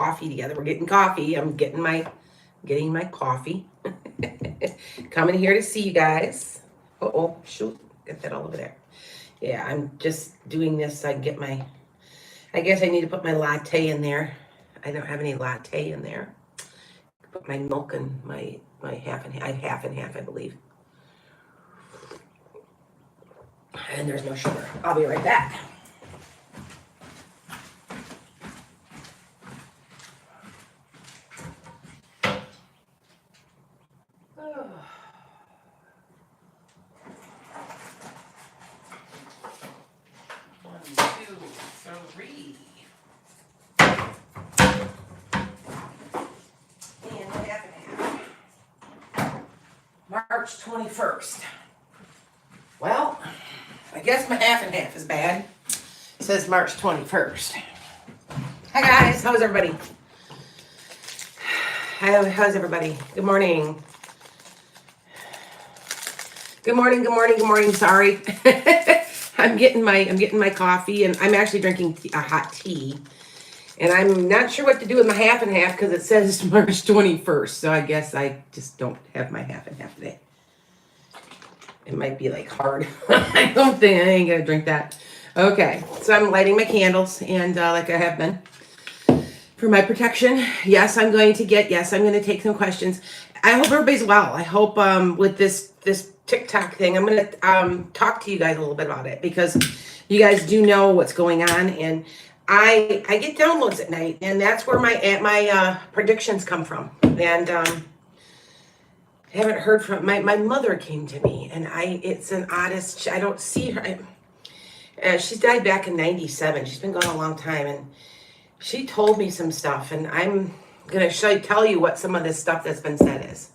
coffee together. We're getting coffee. I'm getting my coffee. Coming here to see you guys. Oh, shoot. Get that all over there. Yeah, I'm just doing this so I can get my, I guess I need to put my latte in there. I don't have any latte in there. Put my milk and my half and half. I have half and half, I believe. And there's no sugar. I'll be right back. March 21st. Well, I guess my half and half is bad. It says March 21st. Hi guys, how's everybody? How's everybody? Good morning. Good morning. Sorry. I'm getting my coffee, and I'm actually drinking a hot tea. And I'm not sure what to do with my half and half because it says March 21st. So I guess I just don't have my half and half today. It might be like hard. I ain't gonna drink that. Okay, so I'm lighting my candles, and like I have been for my protection. Yes, I'm going to take some questions. I hope everybody's well. I hope with this TikTok thing, I'm gonna talk to you guys a little bit about it because you guys do know what's going on, and I get downloads at night, and that's where my predictions come from. And I haven't heard from my mother came to me, and it's an oddest. I don't see her. She's died back in '97. She's been gone a long time, and she told me some stuff, and I'm gonna tell you what some of this stuff that's been said is.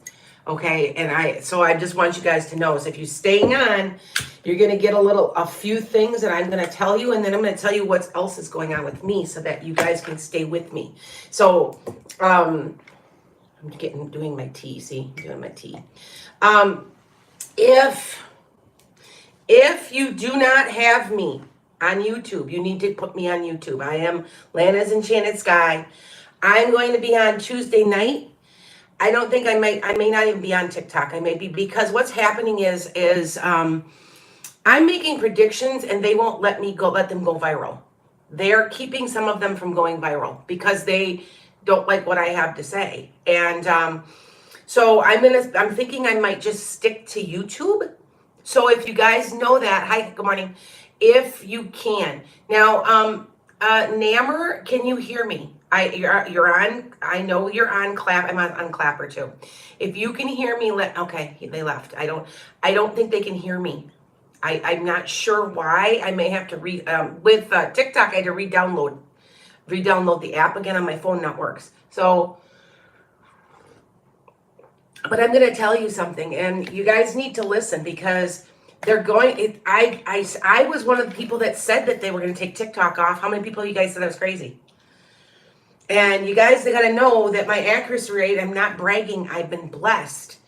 Okay, and I just want you guys to know. So if you're staying on, you're gonna get a few things that I'm gonna tell you, and then I'm gonna tell you what else is going on with me, so that you guys can stay with me. So I'm doing my tea. See, doing my tea. If you do not have me on YouTube, you need to put me on YouTube. I am Lana's Enchanted Sky. I'm going to be on Tuesday night. I don't think I may not even be on TikTok. I may be, because what's happening is I'm making predictions and they won't let them go viral. They're keeping some of them from going viral because they don't like what I have to say. And so I'm thinking I might just stick to YouTube. So if you guys know that, hi, good morning. If you can. Now, Nammer, can you hear me? You're on, I know you're on Clap. I'm on Clapper too. If you can hear me, okay, they left. I don't think they can hear me. I'm not sure why. I may have to with TikTok, I had to re-download the app again on my phone, not works. So, but I'm going to tell you something, and you guys need to listen because they're going, I was one of the people that said that they were going to take TikTok off. How many people you guys said I was crazy? And you guys, they got to know that my accuracy rate, I'm not bragging, I've been blessed.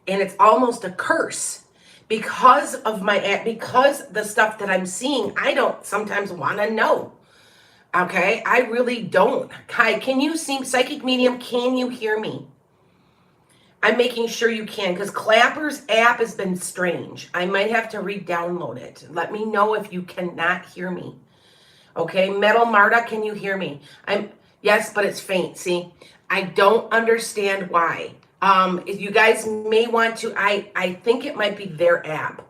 And it's almost a curse because of because the stuff that I'm seeing, I don't sometimes want to know. Okay, I really don't. Kai, can you see, psychic medium, can you hear me? I'm making sure you can, because Clapper's app has been strange. I might have to re-download it. Let me know if you cannot hear me. Okay, Metal Marta, can you hear me? Yes, but it's faint, see? I don't understand why. If you guys may want to, I think it might be their app.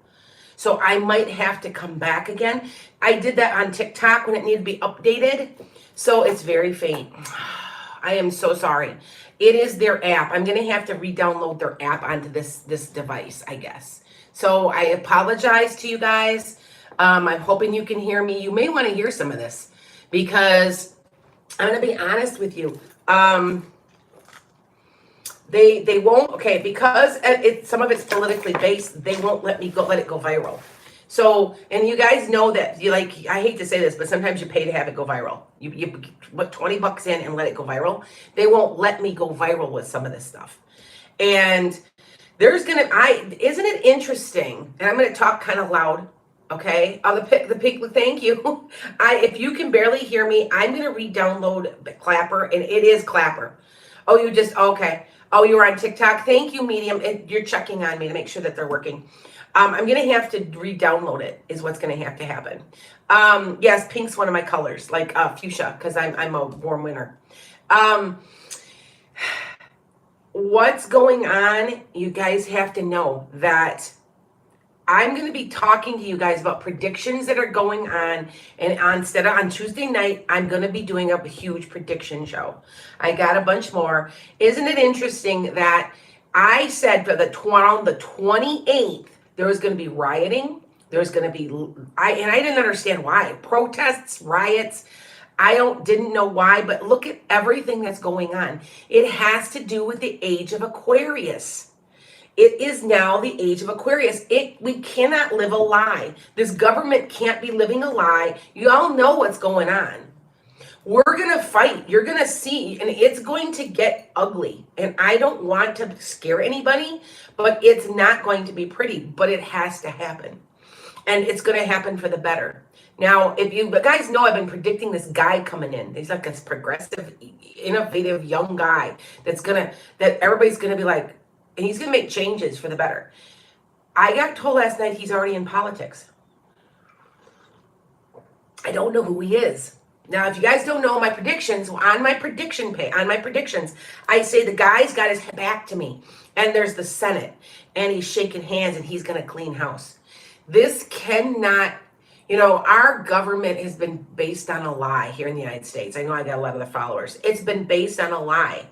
So I might have to come back again. I did that on TikTok when it needed to be updated. So it's very faint. I am so sorry. It is their app. I'm going to have to re-download their app onto this device, I guess. So I apologize to you guys. I'm hoping you can hear me. You may want to hear some of this because I'm going to be honest with you. They won't, okay, because some of it's politically based, they won't let it go viral. So, and you guys know that, I hate to say this, but sometimes you pay to have it go viral. You put 20 bucks in and let it go viral. They won't let me go viral with some of this stuff. And isn't it interesting, and I'm going to talk kind of loud, Okay, the pig. Thank you. If you can barely hear me, I'm gonna re-download Clapper, and it is Clapper. Oh, you just okay. Oh, you were on TikTok. Thank you, Medium. You're checking on me to make sure that they're working. I'm gonna have to re-download it. Is what's gonna have to happen. Yes, pink's one of my colors, like fuchsia, because I'm a warm winter. What's going on? You guys have to know that I'm going to be talking to you guys about predictions that are going on. And instead of on Tuesday night, I'm going to be doing a huge prediction show. I got a bunch more. Isn't it interesting that I said for the 28th, there was going to be rioting. There was going to be, I didn't understand why. Protests, riots. Didn't know why, but look at everything that's going on. It has to do with the age of Aquarius. It is now the age of Aquarius. We cannot live a lie. This government can't be living a lie. You all know what's going on. We're going to fight. You're going to see, and it's going to get ugly. And I don't want to scare anybody, but it's not going to be pretty, but it has to happen. And it's going to happen for the better. Now, if you guys know, I've been predicting this guy coming in. He's like this progressive, innovative, young guy that everybody's going to be like, and he's going to make changes for the better. I got told last night he's already in politics. I don't know who he is. Now, if you guys don't know my predictions, on my predictions, I say the guy's got his back to me. And there's the Senate. And he's shaking hands and he's going to clean house. This cannot, our government has been based on a lie here in the United States. I know I got a lot of the followers. It's been based on a lie.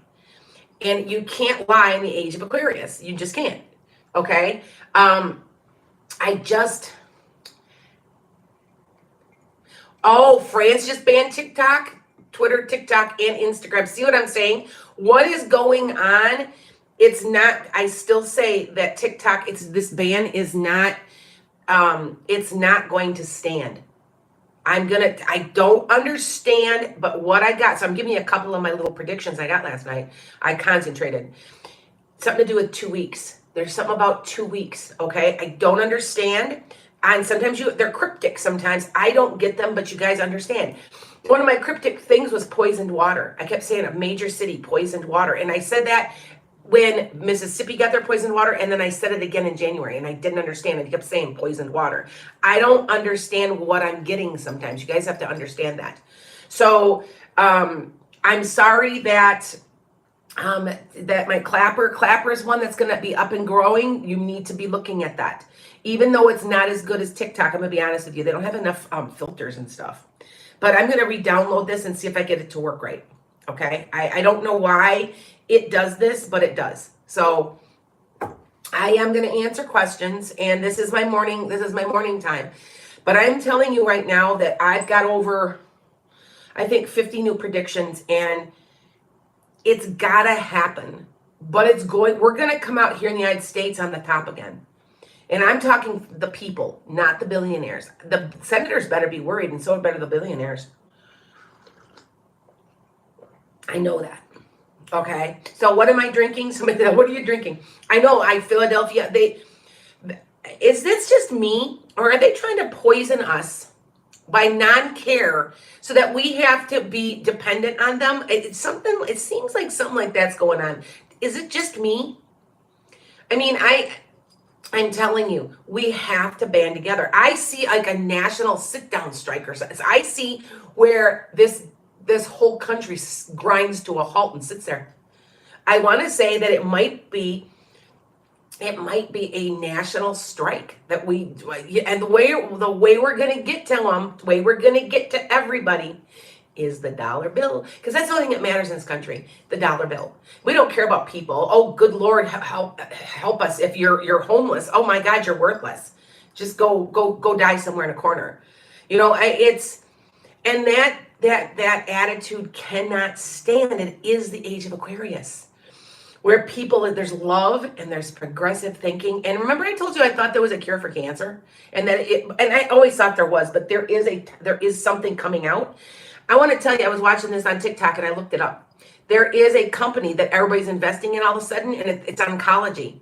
And you can't lie in the age of Aquarius. You just can't. Okay? Oh, France just banned TikTok, Twitter, TikTok, and Instagram. See what I'm saying? What is going on? It's not, I still say that TikTok, this ban is not, it's not going to stand. I don't understand, but what I got, so I'm giving you a couple of my little predictions I got last night. I concentrated. Something to do with 2 weeks. There's something about 2 weeks, okay? I don't understand. And sometimes they're cryptic sometimes. I don't get them, but you guys understand. One of my cryptic things was poisoned water. I kept saying a major city, poisoned water. And I said that when Mississippi got their poisoned water, and then I said it again in January, and I didn't understand. I kept saying poisoned water. I don't understand what I'm getting sometimes. You guys have to understand that. So I'm sorry that my Clapper is one that's going to be up and growing. You need to be looking at that. Even though it's not as good as TikTok, I'm going to be honest with you. They don't have enough filters and stuff. But I'm going to re-download this and see if I get it to work right. Okay? I don't know why it does this, but it does. So I am going to answer questions, and this is my morning time. But I'm telling you right now that I've got over, I think, 50 new predictions, and it's got to happen. But we're going to come out here in the United States on the top again. And I'm talking the people, not the billionaires. The senators better be worried, and so better the billionaires. I know that. Okay, so what am I drinking? Somebody said, what are you drinking? I know, Philadelphia, is this just me? Or are they trying to poison us by non-care so that we have to be dependent on them? It seems like something like that's going on. Is it just me? I mean, I'm telling you, we have to band together. I see like a national sit-down strike or something. I see where this whole country grinds to a halt and sits there. I want to say that it might be a national strike and the way we're going to get to them, the way we're going to get to everybody is the dollar bill, because that's the only thing that matters in this country, the dollar bill. We don't care about people. Oh, good Lord, help us if you're homeless. Oh my God, you're worthless. Just go die somewhere in a corner. And that attitude cannot stand. It is the age of Aquarius, where there's love and there's progressive thinking. And remember, I told you I thought there was a cure for cancer, and I always thought there was, but there is something coming out. I want to tell you, I was watching this on TikTok and I looked it up. There is a company that everybody's investing in all of a sudden, and it's oncology.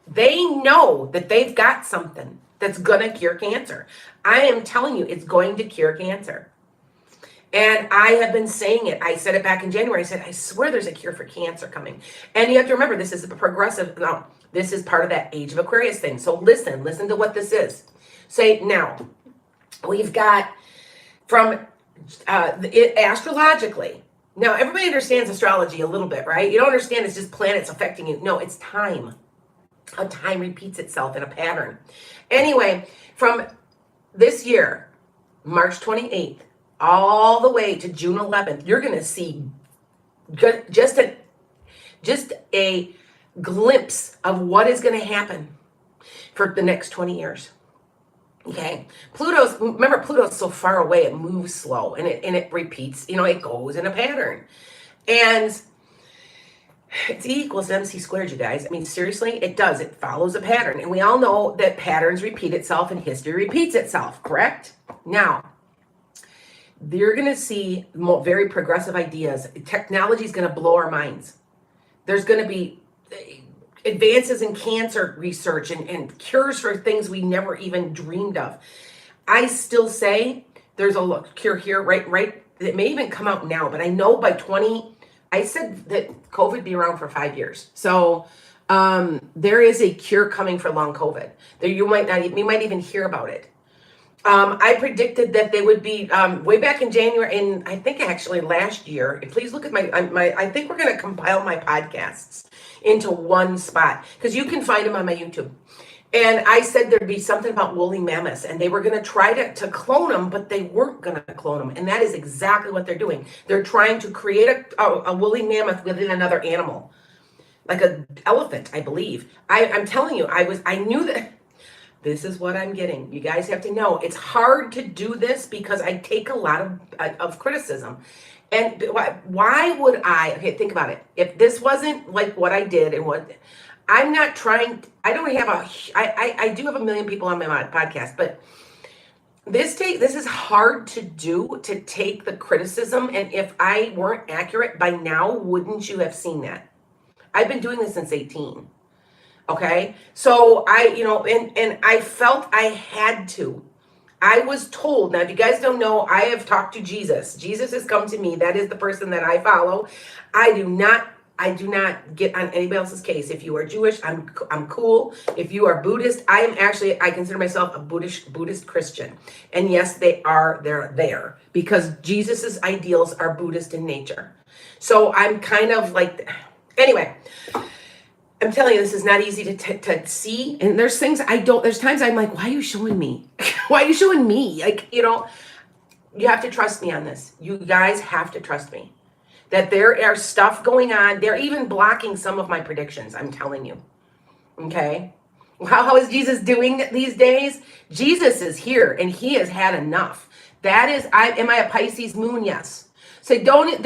They know that they've got something. that's going to cure cancer. I am telling you, it's going to cure cancer. And I have been saying it. I said it back in January. I said, I swear there's a cure for cancer coming. And you have to remember, this is a progressive, no, this is part of that age of Aquarius thing. So listen to what this is. Say, now, we've got from astrologically. Now, everybody understands astrology a little bit, right? You don't understand it's just planets affecting you. No, it's time. How time repeats itself in a pattern. Anyway, from this year, March 28th, all the way to June 11th, you're going to see just a glimpse of what is going to happen for the next 20 years. Okay, remember Pluto's so far away, it moves slow and it repeats, it goes in a pattern. And it's E equals MC squared, you guys. I mean, seriously, it does. It follows a pattern. And we all know that patterns repeat itself and history repeats itself, correct? Now, you're going to see very progressive ideas. Technology is going to blow our minds. There's going to be advances in cancer research and cures for things we never even dreamed of. I still say there's a cure here, right? It may even come out now, but I know by I said that COVID be around for 5 years. So there is a cure coming for long COVID. You might even hear about it. I predicted that they would be way back in January, and I think actually last year. Please look at my I think we're going to compile my podcasts into one spot because you can find them on my YouTube. And I said there'd be something about woolly mammoths, and they were going to try to clone them, but they weren't going to clone them. And that is exactly what they're doing. They're trying to create a woolly mammoth within another animal, like an elephant, I believe. I'm telling you, I knew that. This is what I'm getting. You guys have to know it's hard to do this because I take a lot of criticism. And why would okay, think about it. If this wasn't like what I did and what I'm not trying, I don't have I do have 1 million people on my podcast, but this is hard to do, to take the criticism. And if I weren't accurate by now, wouldn't you have seen that? I've been doing this since 18. Okay, so and I felt I had to. I was told. Now, if you guys don't know, I have talked to Jesus. Jesus has come to me. That is the person that I follow. I do not get on anybody else's case. If you are Jewish, I'm cool. If you are Buddhist, I consider myself a Buddhist Christian. And yes, they're there because Jesus's ideals are Buddhist in nature. So I'm kind of like, anyway. I'm telling you, this is not easy to see. And there's things there's times I'm like, why are you showing me? Why are you showing me? Like, you have to trust me on this. You guys have to trust me that there are stuff going on. They're even blocking some of my predictions. I'm telling you. Okay. How is Jesus doing these days? Jesus is here and he has had enough. Am I a Pisces moon? Yes. So don't,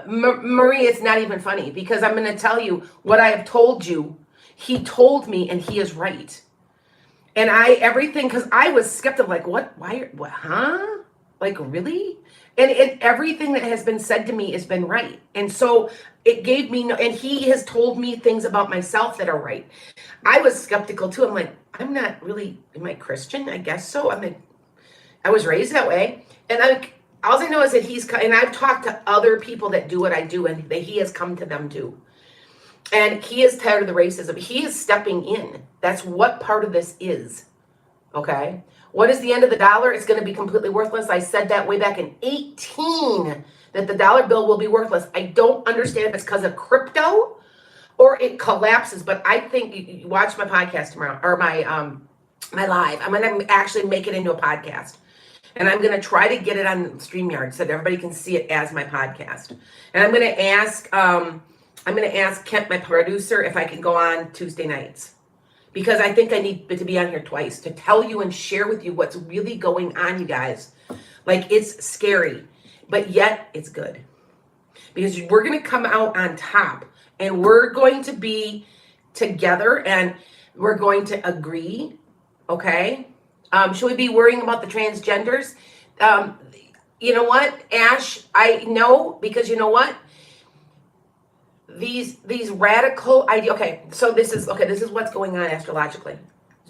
Marie, it's not even funny because I'm going to tell you what I have told you. He told me and he is right. And because I was skeptical, like, what, huh? Like, really? And everything that has been said to me has been right. And so it gave me, and he has told me things about myself that are right. I was skeptical too. I'm like, I'm not really, am I Christian? I guess so. I was raised that way. And all I know is that and I've talked to other people that do what I do, and that he has come to them too. And he is tired of the racism. He is stepping in. That's what part of this is. Okay? What is the end of the dollar? It's going to be completely worthless. I said that way back in 18, that the dollar bill will be worthless. I don't understand if it's because of crypto or it collapses, but I think you watch my podcast tomorrow, or my live. I'm going to actually make it into a podcast. And I'm going to try to get it on StreamYard so that everybody can see it as my podcast. And I'm going to ask Kent, my producer, if I can go on Tuesday nights. Because I think I need to be on here twice to tell you and share with you what's really going on, you guys. Like, it's scary, but yet it's good. Because we're going to come out on top, and we're going to be together, and we're going to agree, okay? Should we be worrying about the transgenders? You know what, Ash? I know, because you know what? These radical ideas. Okay, so this is what's going on astrologically.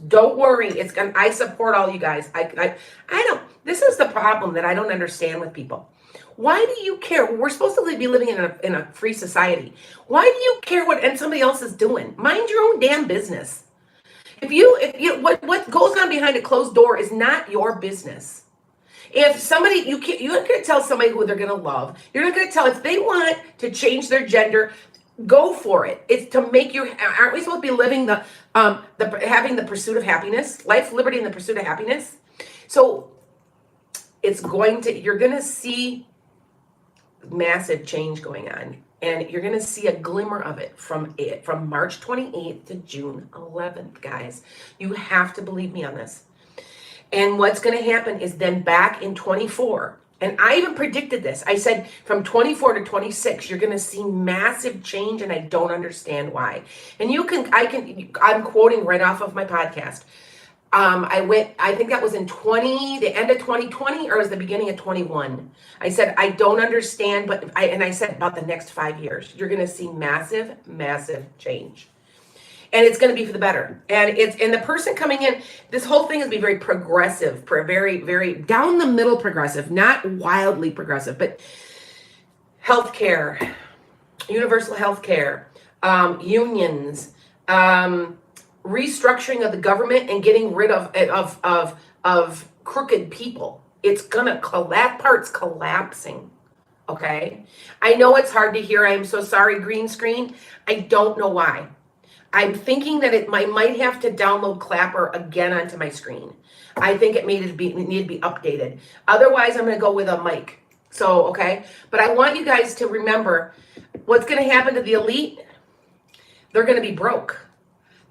Don't worry. I support all you guys. I don't, this is the problem that I don't understand with people. Why do you care? We're supposed to be living in a free society. Why do you care what somebody else is doing? Mind your own damn business. If you what goes on behind a closed door is not your business. If somebody, you're not going to tell somebody who they're going to love. You're not going to tell if they want to change their gender. Go for it. It's to make you. Aren't we supposed to be living having the pursuit of happiness, life, liberty, and the pursuit of happiness? So you're going to see massive change going on, and you're going to see a glimmer of it from March 28th to June 11th, guys. You have to believe me on this. And what's going to happen is then back in 24, and I even predicted this. I said from 24 to 26, you're going to see massive change, and I don't understand why. And I'm quoting right off of my podcast. I think that was in the end of 2020, or it was the beginning of 21. I said, I don't understand, I said about the next 5 years, you're going to see massive, massive change. And it's going to be for the better. And the person coming in, this whole thing is be very progressive, very, very down the middle progressive, not wildly progressive, but healthcare, universal healthcare, unions, restructuring of the government and getting rid of crooked people. It's gonna collapse. Parts collapsing. Okay, I know it's hard to hear. I'm so sorry. Green screen. I don't know why. I'm thinking that I might have to download Clapper again onto my screen. I think it need to be updated. Otherwise, I'm gonna go with a mic. So okay, but I want you guys to remember what's gonna happen to the elite. They're gonna be broke.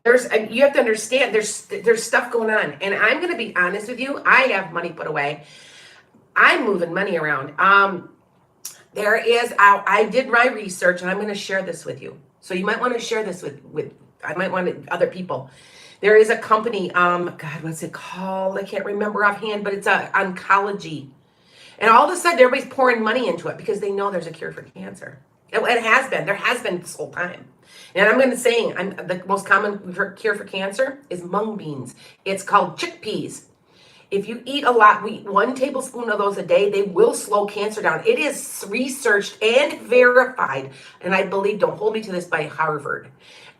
You have to understand there's stuff going on, and I'm going to be honest with you. I have money put away. I'm moving money around. I did my research, and I'm going to share this with you. So you might want to share this with I might want other people. There is a company, God, what's it called? I can't remember offhand, but it's oncology. And all of a sudden, everybody's pouring money into it because they know there's a cure for cancer. It has been. There has been this whole time. And I'm going to say, the most common cure for cancer is mung beans. It's called chickpeas. If you eat a lot, 1 tablespoon of those a day, they will slow cancer down. It is researched and verified. And I believe, don't hold me to this, by Harvard.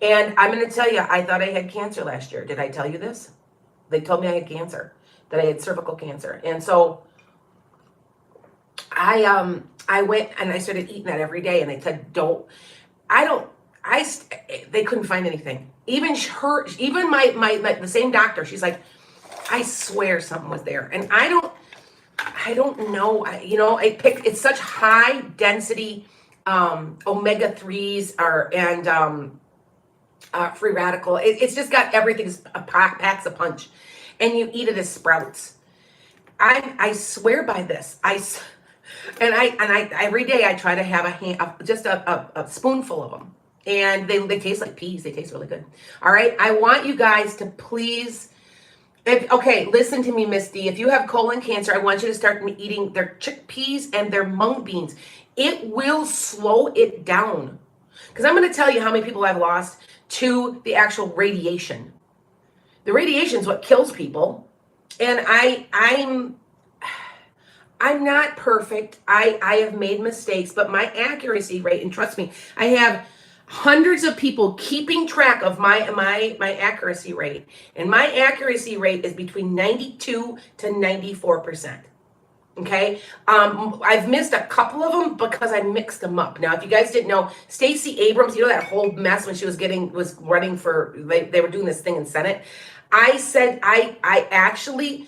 And I'm going to tell you, I thought I had cancer last year. Did I tell you this? They told me I had cancer, that I had cervical cancer. And so I went and I started eating that every day, and they said, they couldn't find anything. Even my the same doctor, she's like, I swear something was there. And I don't know, it's such high density, omega-3s and free radical. It's just got everything, packs a punch, and you eat it as sprouts. I swear by this. And I every day I try to have just a spoonful of them, and they taste like peas. They taste really good. All right, I want you guys to please. Listen to me, Misty. If you have colon cancer, I want you to start eating their chickpeas and their mung beans. It will slow it down. Because I'm going to tell you how many people I've lost to the actual radiation. The radiation is what kills people, and I'm not perfect. I have made mistakes, but my accuracy rate, and trust me, I have hundreds of people keeping track of my accuracy rate. And my accuracy rate is between 92 to 94%. Okay. I've missed a couple of them because I mixed them up. Now, if you guys didn't know, Stacey Abrams, that whole mess when she was running for, they were doing this thing in Senate. I said, I actually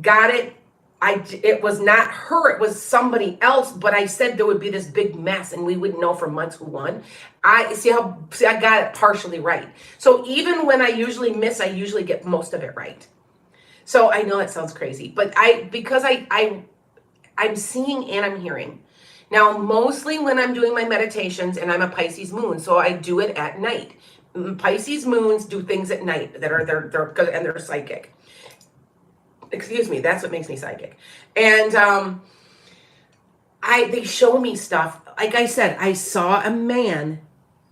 got it. It was not her, it was somebody else, but I said there would be this big mess and we wouldn't know for months who won. I got it partially right. So even when I usually miss, I usually get most of it right. So I know that sounds crazy, but because I'm seeing and I'm hearing. Now, mostly when I'm doing my meditations, and I'm a Pisces moon, so I do it at night. Pisces moons do things at night they're psychic. Excuse me, that's what makes me psychic. And they show me stuff. Like I said, I saw a man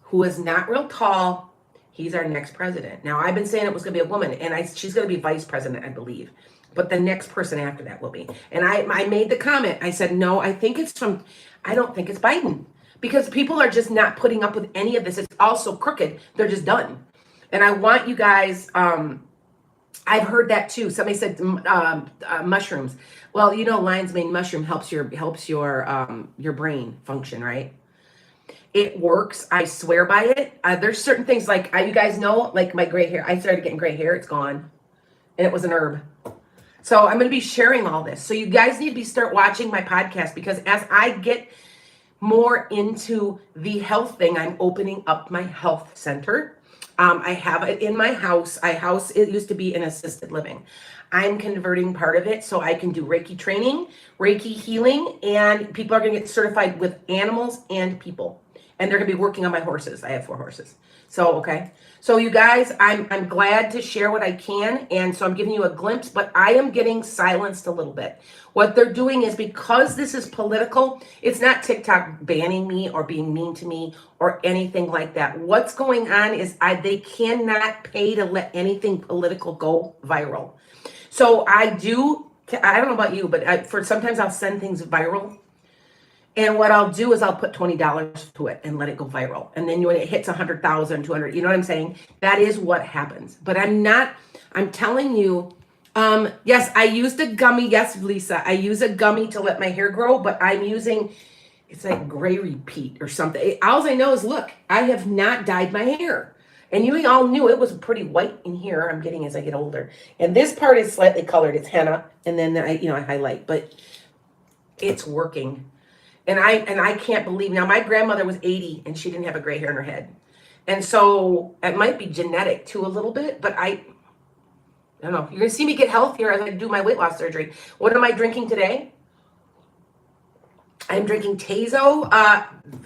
who was not real tall, He's our next president. Now, I've been saying it was going to be a woman, and she's going to be vice president, I believe. But the next person after that will be. And I made the comment. I said, no, I don't think it's Biden. Because people are just not putting up with any of this. It's all so crooked. They're just done. And I want you guys, I've heard that too. Somebody said mushrooms. Well, lion's mane mushroom helps your brain function, right? It works. I swear by it. There's certain things like you guys know, like my gray hair. I started getting gray hair. It's gone, and it was an herb. So I'm going to be sharing all this. So you guys need to start watching my podcast, because as I get more into the health thing, I'm opening up my health center. I have it in my house. It used to be an assisted living. I'm converting part of it so I can do Reiki training, Reiki healing, and people are going to get certified with animals and people. And they're going to be working on my horses. I have 4 horses. So, okay. So you guys, I'm glad to share what I can. And so I'm giving you a glimpse, but I am getting silenced a little bit. What they're doing is, because this is political, it's not TikTok banning me or being mean to me or anything like that. What's going on is they cannot pay to let anything political go viral. So I don't know about you, but sometimes I'll send things viral. And what I'll do is I'll put $20 to it and let it go viral. And then when it hits 100,000, 200, you know what I'm saying? That is what happens. But I'm telling you, yes, I used a gummy. Yes, Lisa, I use a gummy to let my hair grow, but it's like gray repeat or something. All I know is, look, I have not dyed my hair. And you all knew it was pretty white in here. I'm getting as I get older. And this part is slightly colored. It's henna. And then I highlight, but it's working. And I can't believe, now my grandmother was 80 and she didn't have a gray hair in her head. And so it might be genetic too a little bit, but I don't know. You're going to see me get healthier as I do my weight loss surgery. What am I drinking today? I'm drinking Tazo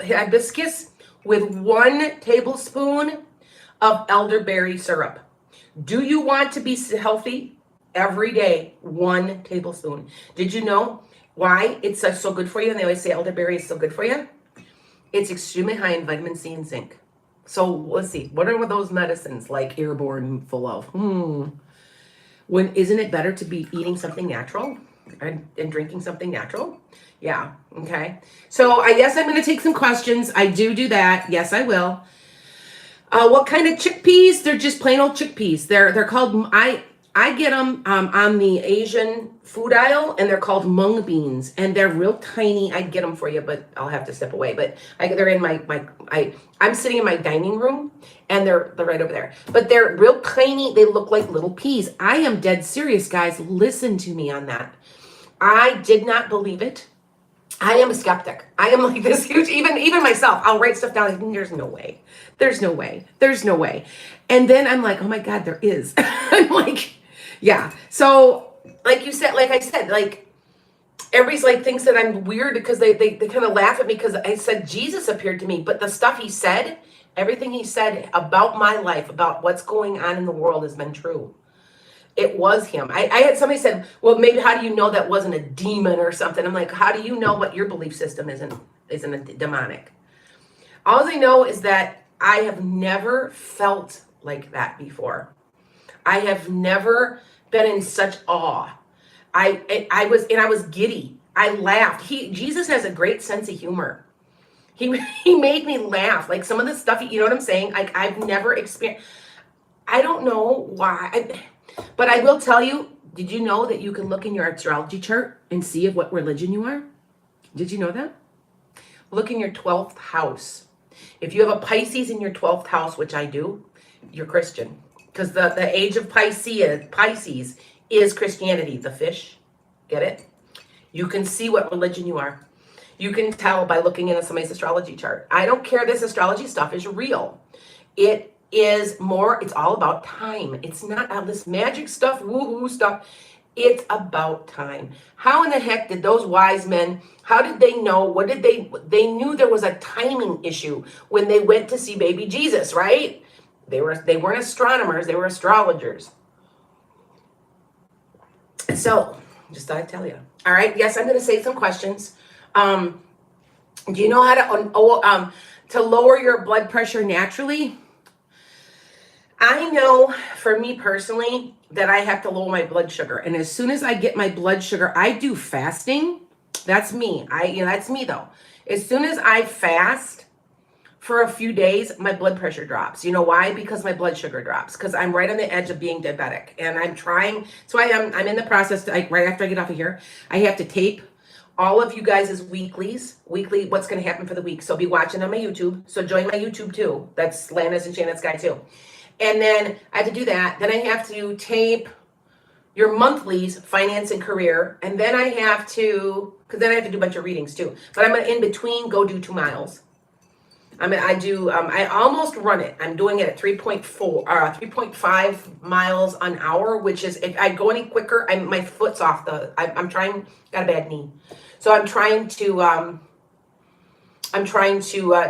hibiscus with 1 tablespoon of elderberry syrup. Do you want to be healthy? Every day, 1 tablespoon. Did you know why it's so good for you? And they always say elderberry is so good for you. It's extremely high in vitamin C and zinc. So let's see. What are those medicines like airborne full of? Isn't it better to be eating something natural and drinking something natural? Yeah. Okay. So I guess I'm going to take some questions. I do that. Yes, I will. What kind of chickpeas? They're just plain old chickpeas. They're called, I get them on the Asian food aisle, and they're called mung beans, and they're real tiny. I'd get them for you, but I'll have to step away. But they're in I'm sitting in my dining room, and they're right over there. But they're real tiny. They look like little peas. I am dead serious, guys. Listen to me on that. I did not believe it. I am a skeptic. I am like this huge, even myself, I'll write stuff down like, there's no way. There's no way. There's no way. And then I'm like, oh my God, there is. I'm like, yeah. So like I said, like everybody's like thinks that I'm weird because they kind of laugh at me because I said Jesus appeared to me, but the stuff he said, everything he said about my life, about what's going on in the world has been true. It was him. I had somebody said, well, maybe how do you know that wasn't a demon or something? I'm like, how do you know what your belief system isn't demonic? All I know is that I have never felt like that before. I have never been in such awe. I was giddy. I laughed. Jesus has a great sense of humor. He made me laugh. Like some of the stuff, you know what I'm saying? Like I've never experienced. I don't know why. But I will tell you, did you know that you can look in your astrology chart and see of what religion you are? Did you know that? Look in your 12th house. If you have a Pisces in your 12th house, which I do, you're Christian. Because the age of Pisces is Christianity, the fish. Get it? You can see what religion you are. You can tell by looking into somebody's astrology chart. I don't care, this astrology stuff is real. It's all about time. It's not all this magic stuff, woo-hoo stuff. It's about time. How in the heck did those wise men, how did they know? They knew there was a timing issue when they went to see baby Jesus, right? They weren't astronomers, they were astrologers. So, just thought I'd tell you. All right, yes, I'm going to say some questions. Do you know how to lower your blood pressure naturally? I know for me personally that I have to lower my blood sugar. And as soon as I get my blood sugar, I do fasting. That's me. That's me though. As soon as I fast for a few days, my blood pressure drops. You know why? Because my blood sugar drops. Because I'm right on the edge of being diabetic, and I'm trying. So I'm in the process. Right after I get off of here, I have to tape all of you guys' weekly what's going to happen for the week. So be watching on my YouTube. So join my YouTube too. That's Lana's Enchanted Skye too. And then I have to do that. Then I have to tape your monthlies, finance and career. And then I have to, because then I have to do a bunch of readings too. But I'm going to, in between, go do 2 miles. I almost run it. I'm doing it at 3.5 miles an hour, which is, if I go any quicker, my foot's off I'm trying, got a bad knee. So I'm trying to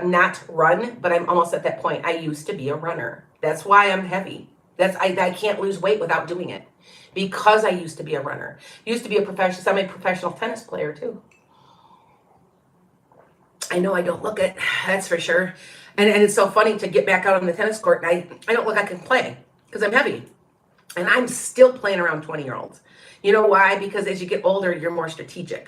not run, but I'm almost at that point. I used to be a runner. That's why I'm heavy. I can't lose weight without doing it, because I used to be a runner. Used to be I'm a professional tennis player too. I know I don't look it, that's for sure. And it's so funny to get back out on the tennis court, and I don't look like I can play because I'm heavy. And I'm still playing around 20-year-olds. You know why? Because as you get older, you're more strategic.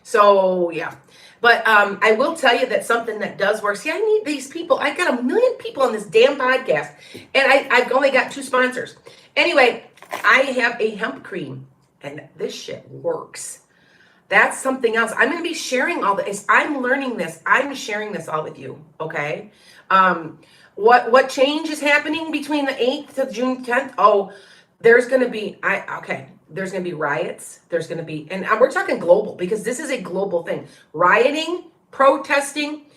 So yeah. But I will tell you that something that does work. See, I need these people. I got 1 million people on this damn podcast, and I've only got 2 sponsors. Anyway, I have a hemp cream, and this shit works. That's something else. I'm going to be sharing all this. I'm learning this. I'm sharing this all with you. Okay. What change is happening between the 8th to June 10th? Oh, there's going to be, there's going to be riots. There's going to be, and we're talking global, because this is a global thing. Rioting, protesting.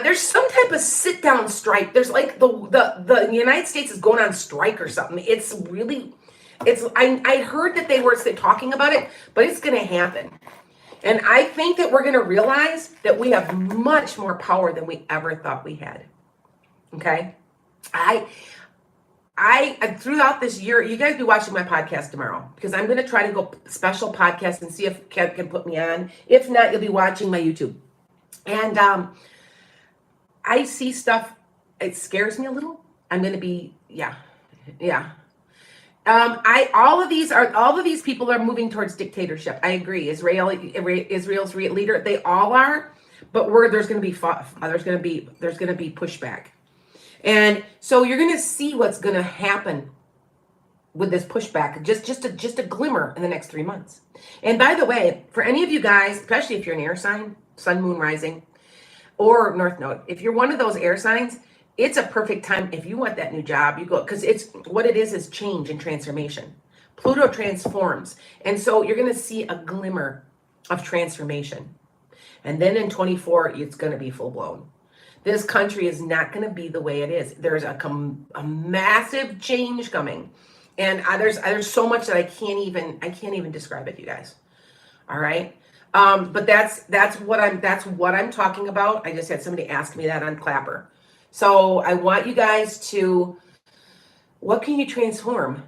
There's some type of sit down strike. There's like the United States is going on strike or something. I heard that they were talking about it, but it's going to happen. And I think that we're going to realize that we have much more power than we ever thought we had. Okay. I throughout this year, you guys be watching my podcast tomorrow, because I'm going to try to go special podcast and see if Kev can put me on. If not, you'll be watching my YouTube. And I see stuff. It scares me a little. I'm going to be, yeah. All of these people are moving towards dictatorship. I agree. Israel's leader, they all are, but there's going to be pushback. And so you're going to see what's going to happen with this pushback, just a glimmer in the next 3 months. And by the way, for any of you guys, especially if you're an air sign, sun, moon, rising, or north node, if you're one of those air signs, it's a perfect time. If you want that new job, you go, because it's what it is change and transformation. Pluto transforms. And so you're going to see a glimmer of transformation. And then in 24, it's going to be full blown. This country is not going to be the way it is. There's a massive change coming. And there's so much that I can't even describe it, you guys. All right. But that's what I'm talking about. I just had somebody ask me that on Clapper. So I want you guys to, what can you transform?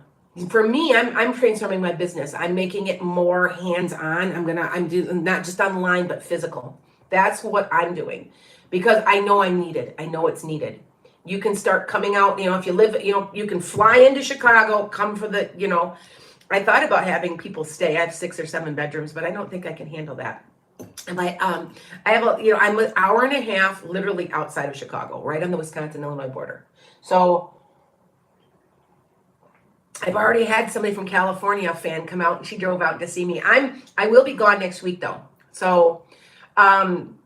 For me, I'm transforming my business. I'm making it more hands-on. I'm doing not just online, but physical. That's what I'm doing, because I know I'm needed. I know it's needed. You can start coming out, if you live, you can fly into Chicago, come for the, I thought about having people stay. I have 6 or 7 bedrooms, but I don't think I can handle that. And I have I'm an hour and a half literally outside of Chicago, right on the Wisconsin-Illinois border. So I've already had somebody from California, a fan, come out, and she drove out to see me. I will be gone next week though. So I'm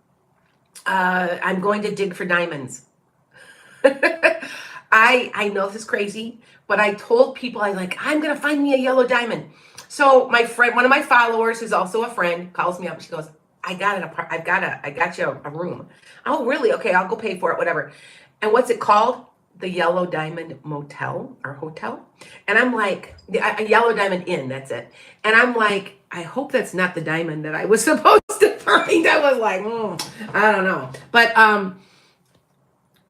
going to dig for diamonds. I know this is crazy, but I told people I'm going to find me a yellow diamond. So my friend, one of my followers, who's also a friend, calls me up. She goes, I got you a room. Oh, really? Okay, I'll go pay for it, whatever. And what's it called? The Yellow Diamond Motel or Hotel. And I'm like, a Yellow Diamond Inn, that's it. And I'm like, I hope that's not the diamond that I was supposed to find. I was like, I don't know. But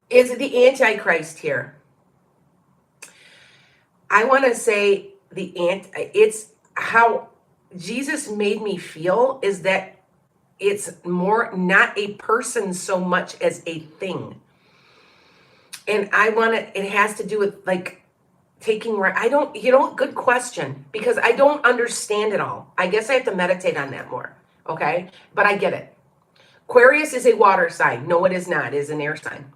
is it the Antichrist here? I want to say it's how Jesus made me feel is that it's more not a person so much as a thing. And it has to do with taking, good question, because I don't understand it all. I guess I have to meditate on that more. Okay. But I get it. Aquarius is a water sign. No, it is not. It is an air sign.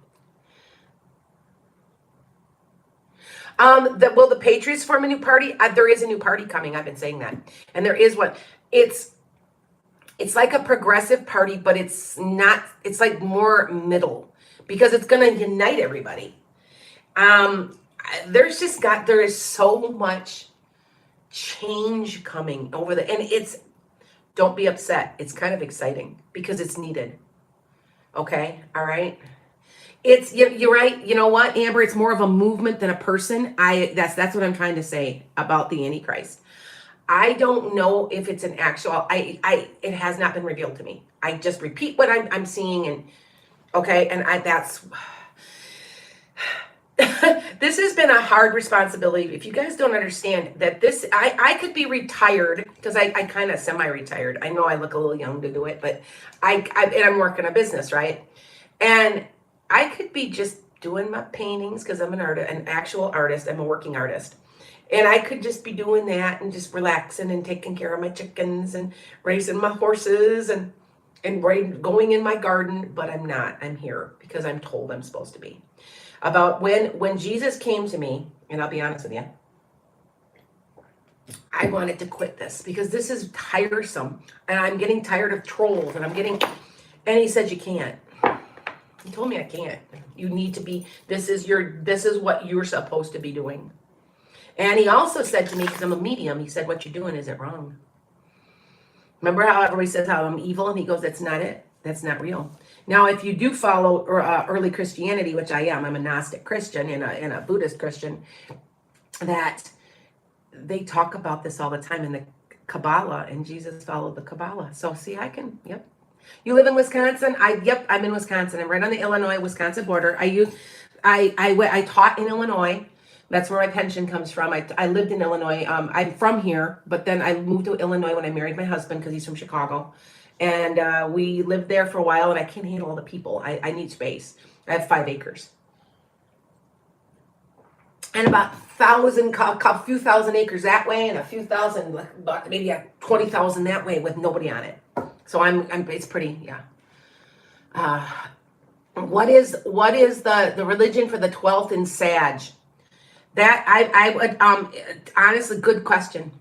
Will the Patriots form a new party? There is a new party coming. I've been saying that. And there is one. It's like a progressive party, but it's not, it's like more middle, because it's going to unite everybody. There is so much change coming over and don't be upset. It's kind of exciting because it's needed. Okay. All right. You're right. You know what, Amber? It's more of a movement than a person. That's what I'm trying to say about the Antichrist. I don't know if it's an actual, it has not been revealed to me. I just repeat what I'm seeing, and okay. And that's, this has been a hard responsibility. If you guys don't understand that I could be retired, because I kind of semi-retired. I know I look a little young to do it, but and I'm working a business, right? And I could be just doing my paintings, because I'm an actual artist. I'm a working artist. And I could just be doing that and just relaxing and taking care of my chickens and raising my horses and going in my garden. But I'm not. I'm here because I'm told I'm supposed to be. About when Jesus came to me, and I'll be honest with you, I wanted to quit this because this is tiresome, and I'm getting tired of trolls, and he said, you can't. He told me I can't. You need to be, this is what you're supposed to be doing. And he also said to me, because I'm a medium, he said, what you're doing isn't wrong. Remember how everybody says how I'm evil? And he goes, that's not it. That's not real. Now, if you do follow early Christianity, which I am, I'm a Gnostic Christian and a Buddhist Christian, that they talk about this all the time in the Kabbalah, and Jesus followed the Kabbalah. So see, yep. You live in Wisconsin? Yep, I'm in Wisconsin. I'm right on the Illinois-Wisconsin border. I taught in Illinois. That's where my pension comes from. I lived in Illinois. I'm from here, but then I moved to Illinois when I married my husband, because he's from Chicago. And we lived there for a while, and I can't handle all the people. I need space. I have 5 acres. And about a few thousand acres that way, and a few thousand, maybe 20,000 that way with nobody on it. So it's pretty, yeah. What is the religion for the 12th in Sag? That I would honestly, good question.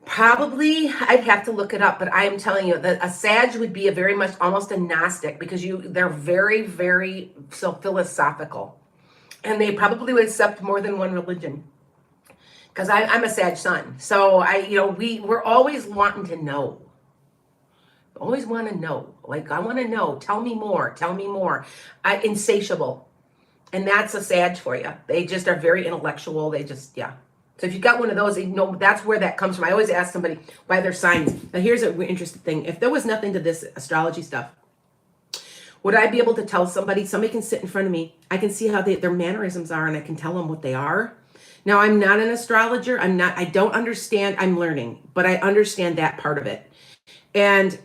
Probably I'd have to look it up, but I am telling you that a Sag would be a very much almost a Gnostic, because they're very, very so philosophical, and they probably would accept more than one religion. Because I'm a Sag sun, so we're always wanting to know. Always want to know. Like, I want to know. Tell me more. Insatiable. And that's a Sag for you. They just are very intellectual. They just, yeah. So if you've got one of those, that's where that comes from. I always ask somebody why their signs. Now, here's an interesting thing. If there was nothing to this astrology stuff, would I be able to tell somebody can sit in front of me, I can see how their mannerisms are, and I can tell them what they are? Now, I'm not an astrologer. I don't understand. I'm learning, but I understand that part of it. And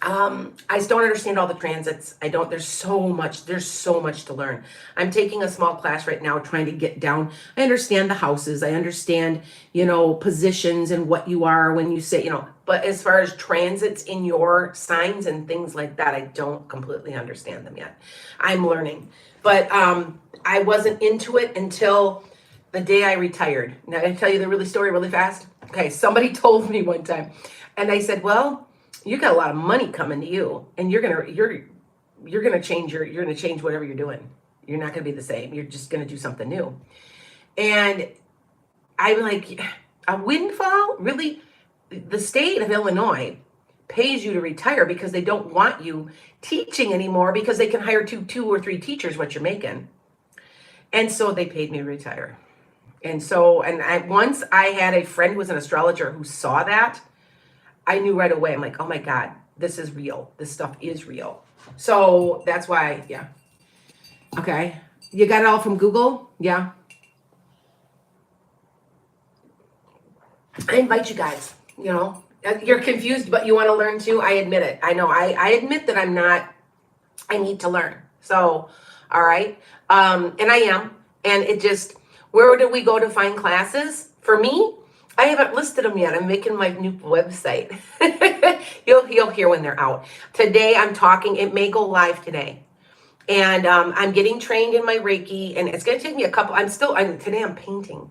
I just don't understand all the transits. There's so much to learn. I'm taking a small class right now, trying to get down. I understand the houses. I understand, positions and what you are when you say, but as far as transits in your signs and things like that, I don't completely understand them yet. I'm learning, but I wasn't into it until the day I retired. Now, I tell you the story really fast. Okay, somebody told me one time, and they said, well, you got a lot of money coming to you, and you're gonna change whatever you're doing. You're not gonna be the same. You're just gonna do something new. And I'm like, a windfall? Really? The state of Illinois pays you to retire because they don't want you teaching anymore, because they can hire two or three teachers what you're making. And so they paid me to retire. And so, once I had a friend who was an astrologer who saw that, I knew right away. I'm like, oh my God, this is real. This stuff is real. So that's why, yeah. Okay. You got it all from Google? Yeah. I invite you guys, you're confused, but you want to learn too. I admit it. I know. I admit that I need to learn. So All right. And I am. And it just, where do we go to find classes? For me, I haven't listed them yet. I'm making my new website. You'll hear when they're out. Today I'm talking, it may go live today. And I'm getting trained in my Reiki, and it's going to take me today I'm painting.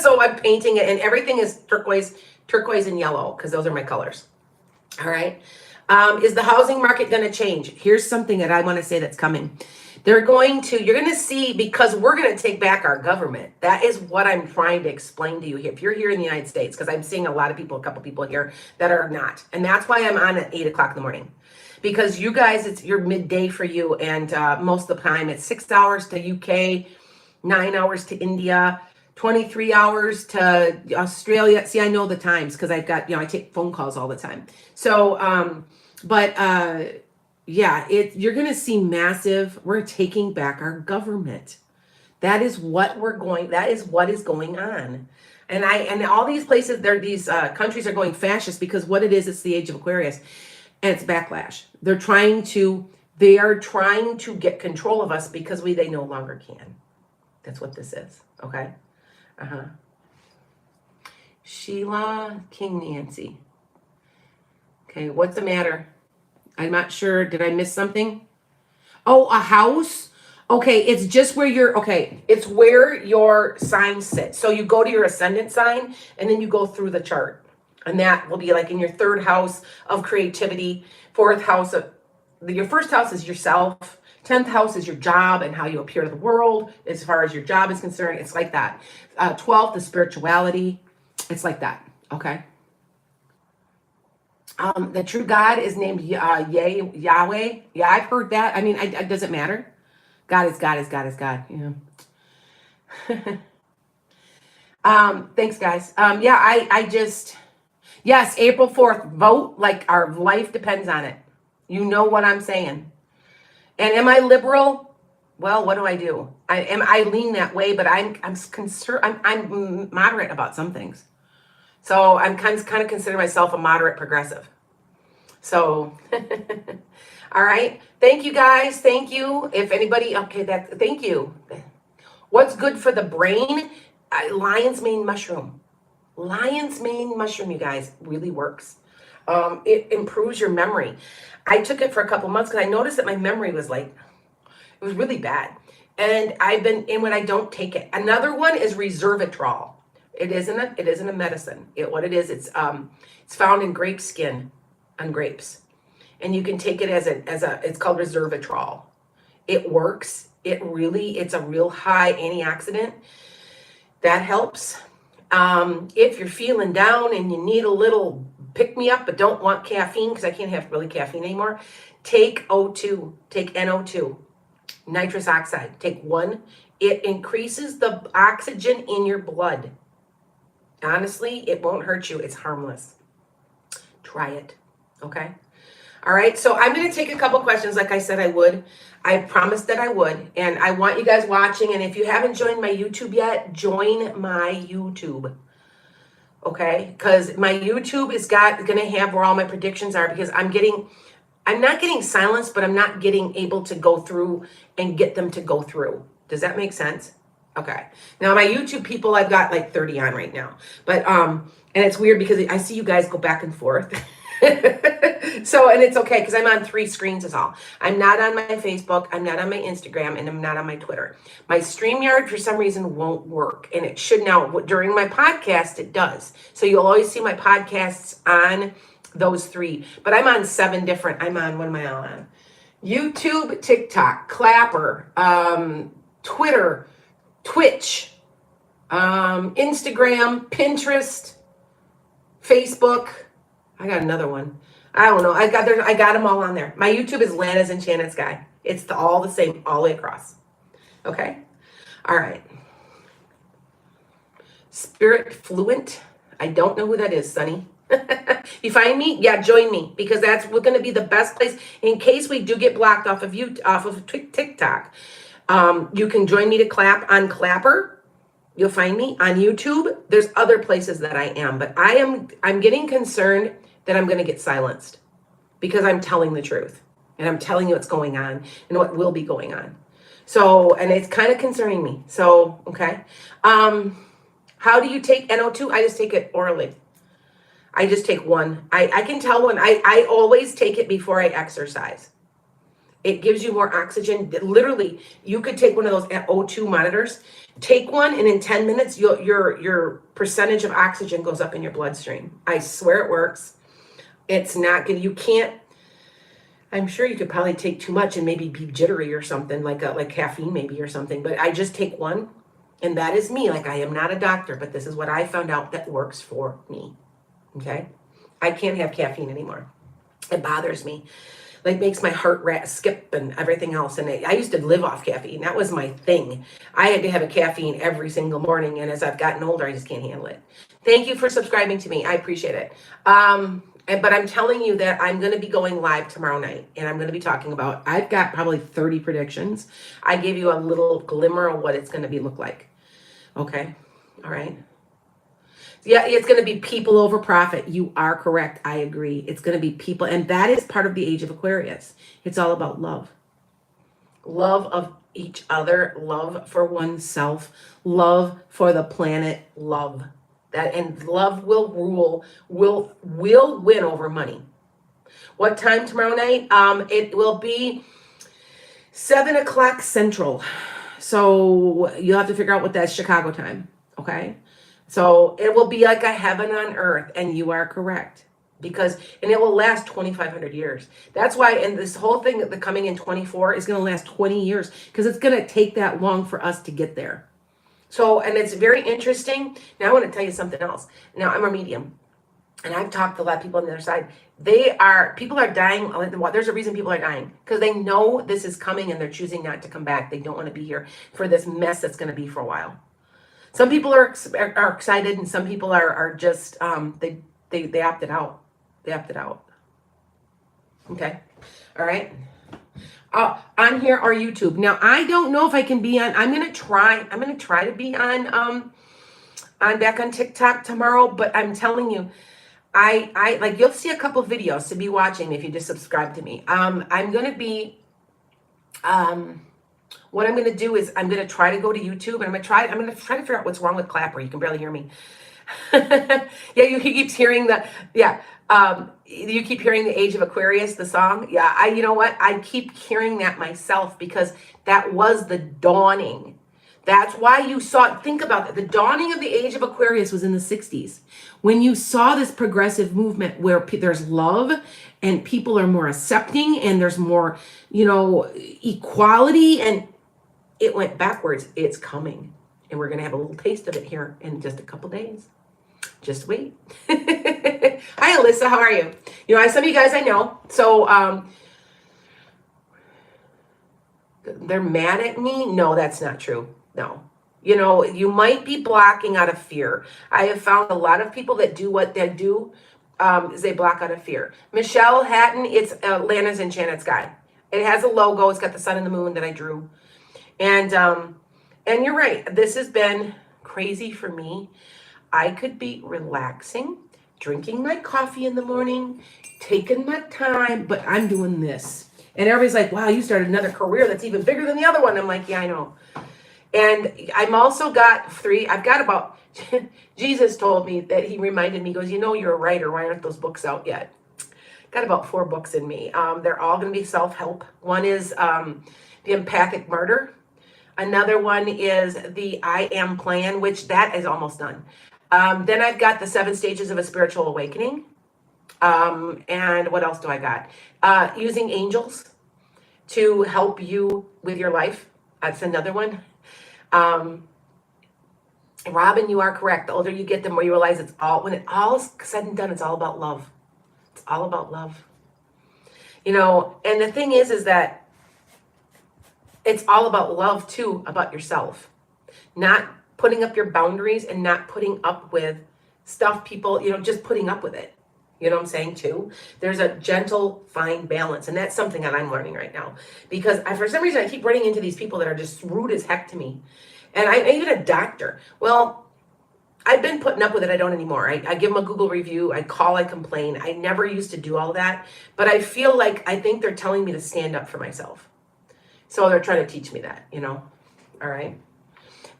So I'm painting it, and everything is turquoise and yellow, because those are my colors. All right. Is the housing market going to change? Here's something that I want to say that's coming. You're going to see, because we're going to take back our government. That is what I'm trying to explain to you here. If you're here in the United States, because I'm seeing a couple people here that are not. And that's why I'm on at 8 o'clock in the morning. Because you guys, you're midday for you. And most of the time it's 6 hours to UK, 9 hours to India, 23 hours to Australia. See, I know the times because I've got, I take phone calls all the time. So, yeah, you're going to see we're taking back our government. That is what is going on. And all these places, these countries are going fascist, because what it is, it's the age of Aquarius, and it's backlash. They are trying to get control of us because they no longer can. That's what this is. Okay. Sheila King Nancy. Okay, what's the matter? I'm not sure. Did I miss something? Oh, a house? Okay, it's just it's where your sign sits. So you go to your ascendant sign, and then you go through the chart. And that will be like in your third house of creativity, fourth house your first house is yourself, 10th house is your job and how you appear to the world as far as your job is concerned. It's like that. 12th is spirituality. It's like that. Okay. The true God is named Yahweh. Yeah, I've heard that. I mean, it doesn't matter. God is God is God is God. Thanks, guys. Yes, April 4th, vote like our life depends on it. You know what I'm saying. And am I liberal? Well, what do I do? I lean that way, but I'm concerned. I'm moderate about some things. So I'm kind of consider myself a moderate progressive. So, all right. Thank you, guys. Thank you. If anybody, thank you. What's good for the brain? Lion's mane mushroom. Lion's mane mushroom, you guys, really works. It improves your memory. I took it for a couple months because I noticed that my memory was it was really bad. And when I don't take it. Another one is resveratrol. It isn't a medicine. It's found in grape skin on grapes. And you can take it it's called resveratrol. It works. It's a real high antioxidant. That helps. If you're feeling down and you need a little pick me up but don't want caffeine, because I can't have really caffeine anymore, take O2, take NO2, nitrous oxide. Take one. It increases the oxygen in your blood. Honestly, it won't hurt you. It's harmless. Try it. Okay? All right, so I'm going to take a couple questions like I said I would. I promised that I would, and I want you guys watching, and if you haven't joined my YouTube yet, join my YouTube. Okay? Because my YouTube is going to have where all my predictions are, because I'm not getting silenced, but I'm not getting able to go through and get them to go through. Does that make sense? Okay. Now my YouTube people, I've got 30 on right now, but, and it's weird because I see you guys go back and forth. So, and it's okay because I'm on 3 screens is all. I'm not on my Facebook, I'm not on my Instagram, and I'm not on my Twitter. My StreamYard for some reason won't work, and it should now. During my podcast, it does. So you'll always see my podcasts on those 3, but I'm on 7 different. What am I on? YouTube, TikTok, Clapper, Twitter, Twitch, Instagram, Pinterest, Facebook. I got another one. I don't know. I got them all on there. My YouTube is Lana's Enchanted Sky. It's all the same all the way across. Okay? All right. Spirit Fluent. I don't know who that is, Sunny. You find me? Yeah, join me, because that's going to be the best place in case we do get blocked off of TikTok. You can join me to clap on Clapper. You'll find me on YouTube. There's other places that I am, but I'm getting concerned that I'm going to get silenced because I'm telling the truth. And I'm telling you what's going on and what will be going on. So, and it's kind of concerning me. So, okay. How do you take NO2? I just take it orally. I just take one. I can tell when I always take it before I exercise. It gives you more oxygen. Literally, you could take one of those O2 monitors, take one, and in 10 minutes, your percentage of oxygen goes up in your bloodstream. I swear it works. It's not good. You can't, I'm sure you could probably take too much and maybe be jittery or something, like caffeine maybe or something, but I just take one, and that is me. Like, I am not a doctor, but this is what I found out that works for me, okay? I can't have caffeine anymore. It bothers me. Like, makes my heart skip and everything else. And I used to live off caffeine. That was my thing. I had to have a caffeine every single morning. And as I've gotten older, I just can't handle it. Thank you for subscribing to me. I appreciate it. But I'm telling you that I'm going to be going live tomorrow night. And I'm going to be talking about, I've got probably 30 predictions. I gave you a little glimmer of what it's going to look like. Okay. All right. Yeah, it's going to be people over profit. You are correct. I agree. It's going to be people. And that is part of the age of Aquarius. It's all about love. Love of each other, love for oneself, love for the planet, love. That, and love will rule, will win over money. What time tomorrow night? It will be 7 o'clock Central. So you'll have to figure out what that's Chicago time. Okay. So it will be like a heaven on earth, and you are correct, and it will last 2,500 years. That's why, and this whole thing that the coming in 24 is going to last 20 years, because it's going to take that long for us to get there. So, and it's very interesting. Now I want to tell you something else. Now, I'm a medium, and I've talked to a lot of people on the other side. People are dying. There's a reason people are dying, because they know this is coming and they're choosing not to come back. They don't want to be here for this mess that's going to be for a while. Some people are excited, and some people are just, they opted out. They opted out. Okay. All right. On here or YouTube. Now, I don't know if I can be on, I'm going to try to be on back on TikTok tomorrow, but I'm telling you, I like, you'll see a couple videos to be watching if you just subscribe to me. I'm going to be, what I'm going to do is I'm going to try to go to YouTube, and I'm going to try to figure out what's wrong with Clapper. You can barely hear me. Yeah, you keep hearing you keep hearing the Age of Aquarius, the song. Yeah, you know what? I keep hearing that myself, because that was the dawning. That's why you saw, think about that. The dawning of the Age of Aquarius was in the 60s, when you saw this progressive movement where there's love and people are more accepting, and there's more, equality, and it went backwards. It's coming, and we're going to have a little taste of it here in just a couple days. Just wait. Hi, Alyssa. How are you? Some of you guys I know. So they're mad at me. No, that's not true. No. You might be blocking out of fear. I have found a lot of people that do what they do is they block out of fear. Michelle Hatton, it's Lana's Enchanted Sky. It has a logo. It's got the sun and the moon that I drew. And you're right. This has been crazy for me. I could be relaxing, drinking my coffee in the morning, taking my time, but I'm doing this. And everybody's like, wow, you started another career that's even bigger than the other one. I'm like, yeah, I know. And I'm also I've got about, Jesus told me that he reminded me, he goes, you're a writer. Why aren't those books out yet? Got about 4 books in me. They're all going to be self-help. One is The Empathic Martyr. Another one is the I Am Plan, which that is almost done. Then I've got the 7 Stages of a Spiritual Awakening. And what else do I got? Using angels to help you with your life. That's another one. Robin, you are correct. The older you get, the more you realize when it all is said and done, it's all about love. It's all about love. And the thing is that it's all about love too, about yourself. Not putting up your boundaries and not putting up with stuff people, just putting up with it. You know what I'm saying too? There's a gentle, fine balance. And that's something that I'm learning right now. Because for some reason, I keep running into these people that are just rude as heck to me. And I'm even a doctor. Well, I've been putting up with it. I don't anymore. I give them a Google review. I call, I complain. I never used to do all that, but I feel like I think they're telling me to stand up for myself. So they're trying to teach me that, All right.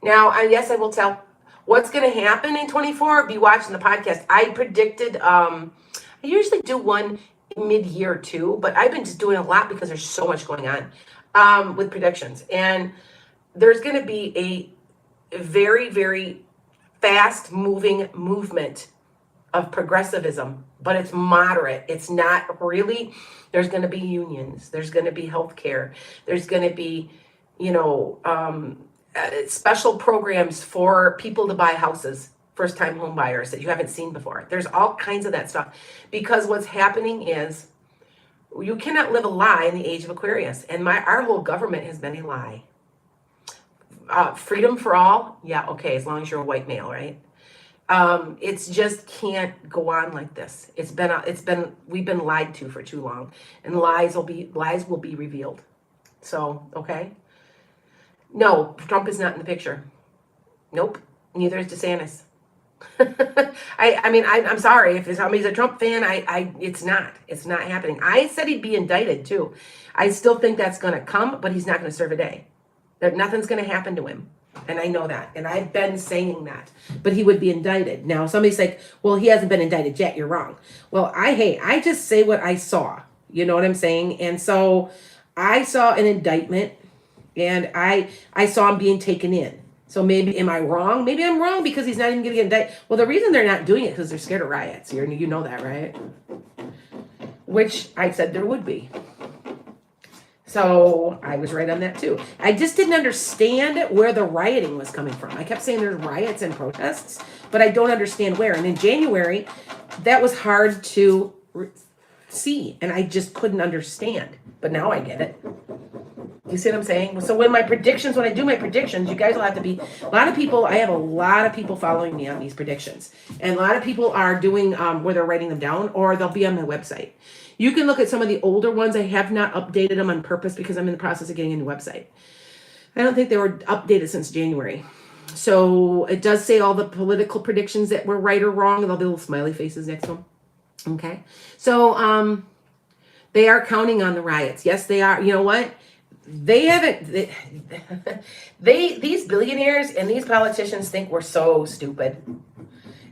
Now, yes, I will tell what's going to happen in 24. Be watching the podcast. I predicted, I usually do one mid-year too, but I've been just doing a lot because there's so much going on with predictions. And there's going to be a very, very fast moving movement of progressivism, but it's moderate. It's not really, there's going to be unions. There's going to be healthcare. There's going to be, special programs for people to buy houses, first time home buyers that you haven't seen before. There's all kinds of that stuff, because what's happening is you cannot live a lie in the age of Aquarius. And our whole government has been a lie. Freedom for all. Yeah. Okay. As long as you're a white male, right? It's just can't go on like this. We've been lied to for too long, and lies will be revealed. So, okay. No, Trump is not in the picture. Nope. Neither is DeSantis. I'm sorry if somebody's a Trump fan. It's not happening. I said he'd be indicted too. I still think that's going to come, but he's not going to serve a day. Nothing's going to happen to him. And I know that. And I've been saying that. But he would be indicted. Now, somebody's like, well, he hasn't been indicted yet. You're wrong. Well, I just say what I saw. You know what I'm saying? And so I saw an indictment, and I saw him being taken in. So maybe, am I wrong? Maybe I'm wrong because he's not even going to get indicted. Well, the reason they're not doing it is because they're scared of riots. You know that, right? Which I said there would be. So I was right on that too. I just didn't understand where the rioting was coming from. I kept saying there's riots and protests, but I don't understand where. And in January, that was hard to see, and I just couldn't understand. But now I get it. You see what I'm saying? So when I do my predictions, you guys will have to be, I have a lot of people following me on these predictions. And a lot of people are doing where they're writing them down, or they'll be on my website. You can look at some of the older ones. I have not updated them on purpose because I'm in the process of getting a new website. I don't think they were updated since January. So it does say all the political predictions that were right or wrong. There'll be little smiley faces next to them. Okay. So they are counting on the riots. Yes, they are. You know what? They haven't, these billionaires and these politicians think we're so stupid.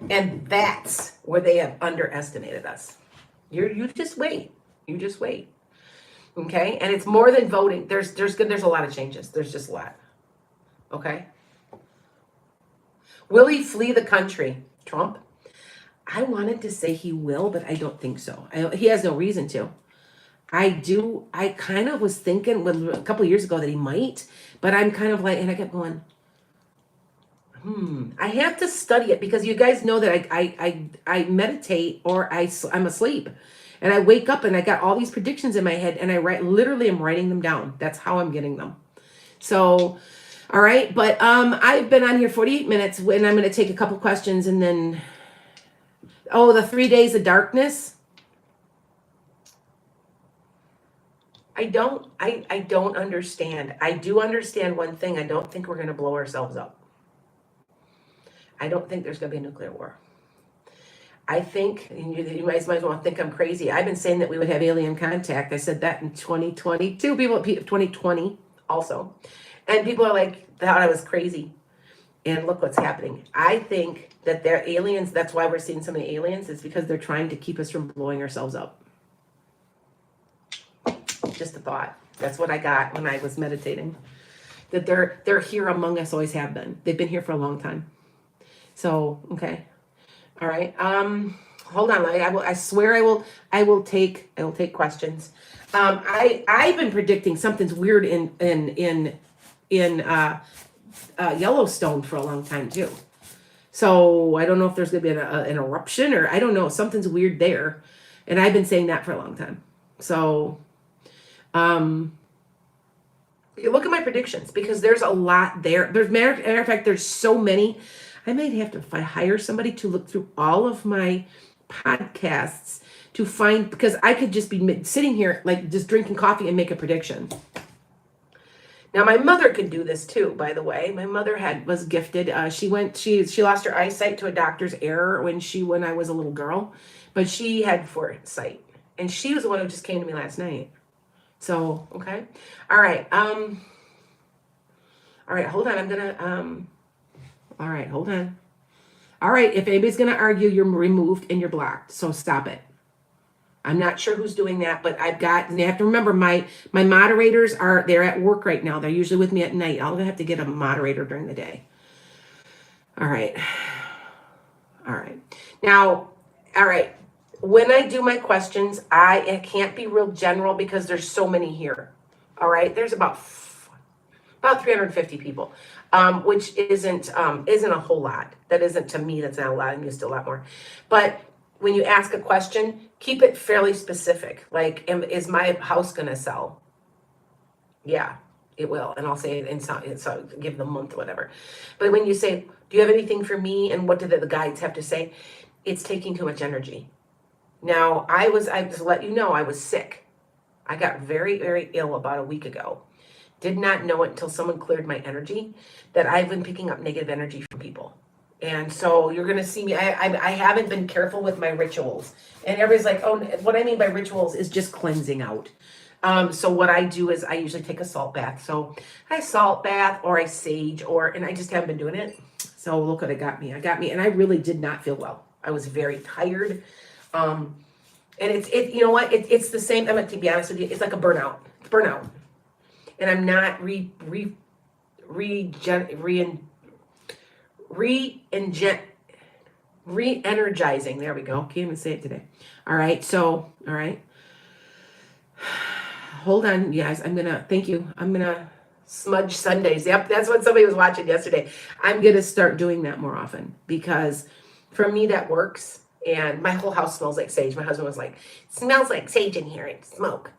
And that's where they have underestimated us. You just wait. You just wait. Okay? And it's more than voting. There's a lot of changes. There's just a lot. Okay? Will he flee the country? Trump? I wanted to say he will, but I don't think so. He has no reason to. I kind of was thinking a couple of years ago that he might, but I'm kind of like, and I kept going, I have to study it, because you guys know that I meditate, or I'm asleep, and I wake up and I got all these predictions in my head, and I'm writing them down. That's how I'm getting them. So, all right. But I've been on here 48 minutes, and I'm going to take a couple questions, and then, the 3 days of darkness. I don't understand. I do understand one thing. I don't think we're going to blow ourselves up. I don't think there's going to be a nuclear war. I think, and you guys might as well think I'm crazy. I've been saying that we would have alien contact. I said that in 2022. 2020 also. And people are like, thought I was crazy. And look what's happening. I think that they're aliens. That's why we're seeing so many aliens. It's because they're trying to keep us from blowing ourselves up. Just a thought. That's what I got when I was meditating. That they're here among us, always have been. They've been here for a long time. So, okay. All right. Hold on. I swear I will take questions. I've been predicting something's weird in Yellowstone for a long time too. So I don't know if there's going to be an eruption, or I don't know. Something's weird there. And I've been saying that for a long time. So, look at my predictions, because there's a lot there. Matter of fact, there's so many. I might have to hire somebody to look through all of my podcasts to find, because I could just be sitting here like just drinking coffee and make a prediction. Now my mother could do this too, by the way. My mother was gifted. She lost her eyesight to a doctor's error when I was a little girl, but she had foresight. And she was the one who just came to me last night. So, okay. All right. All right, hold on. All right, hold on. All right, if anybody's going to argue, you're removed and you're blocked. So stop it. I'm not sure who's doing that, but and you have to remember my moderators they're at work right now. They're usually with me at night. I'll have to get a moderator during the day. All right. All right. Now, all right. When I do my questions, I can't be real general because there's so many here. All right. There's about 350 people, which isn't a whole lot. That isn't, to me, that's not a lot. I'm used to a lot more. But when you ask a question, keep it fairly specific. Like, is my house going to sell? Yeah, it will. And I'll say it so give the month, whatever. But when you say, do you have anything for me? And what do the guides have to say? It's taking too much energy. Now, I just let you know, I was sick. I got very, very ill about a week ago. Did not know it until someone cleared my energy that I've been picking up negative energy from people. And so you're going to see me. I haven't been careful with my rituals. And everybody's like, oh, what I mean by rituals is just cleansing out. So what I do is I usually take a salt bath. So I salt bath or I sage and I just haven't been doing it. So look what it got me. And I really did not feel well. I was very tired. And you know what? It's the same. I'm going to be honest with you. It's like a burnout. It's burnout. And I'm not re-energizing. There we go. Can't even say it today. All right. So, all right. Hold on, you guys. Thank you. I'm going to smudge Sundays. Yep. That's what somebody was watching yesterday. I'm going to start doing that more often because for me, that works. And my whole house smells like sage. My husband was like, it smells like sage in here and smoke.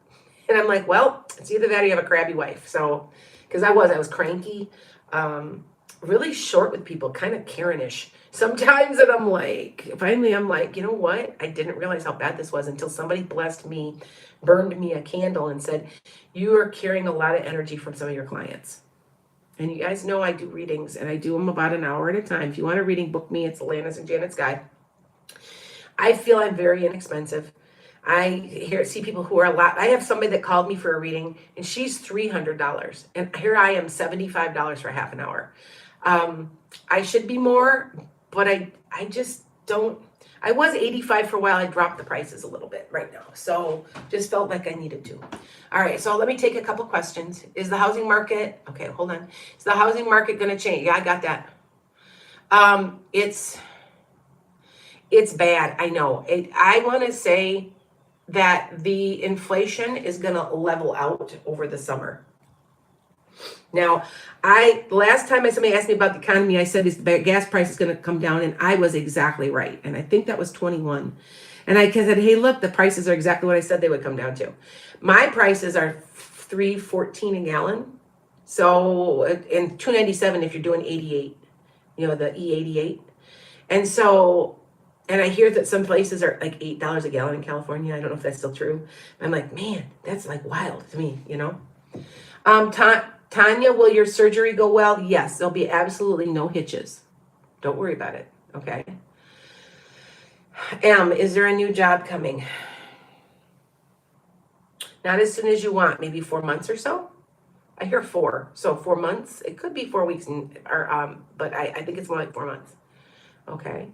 And I'm like, well, it's either that or you have a crabby wife. So, because I was cranky, really short with people, kind of Karen-ish sometimes. And finally I'm like, you know what? I didn't realize how bad this was until somebody blessed me, burned me a candle and said, you are carrying a lot of energy from some of your clients. And you guys know I do readings and I do them about an hour at a time. If you want a reading, book me. It's Lana's enchantedskye. I feel I'm very inexpensive. I see people who are a lot. I have somebody that called me for a reading and she's $300. And here I am, $75 for half an hour. I should be more, but I just don't. I was 85 for a while. I dropped the prices a little bit right now. So just felt like I needed to. All right. So let me take a couple questions. Is the housing market, okay, hold on. Is the housing market going to change? Yeah, I got that. It's bad. I know. I want to say that the inflation is going to level out over the summer. Now, last time somebody asked me about the economy, I said the gas price is going to come down, and I was exactly right. And I think that was 21. And I said, hey, look, the prices are exactly what I said they would come down to. My prices are $3.14 a gallon. So, and $2.97 if you're doing 88, the E88. And so, and I hear that some places are like $8 a gallon in California. I don't know if that's still true. I'm like, man, that's like wild to me, Tanya, will your surgery go well? Yes, there'll be absolutely no hitches. Don't worry about it, okay? Is there a new job coming? Not as soon as you want, maybe 4 months or so. I hear 4, so 4 months. It could be 4 weeks, but I think it's more like 4 months. Okay.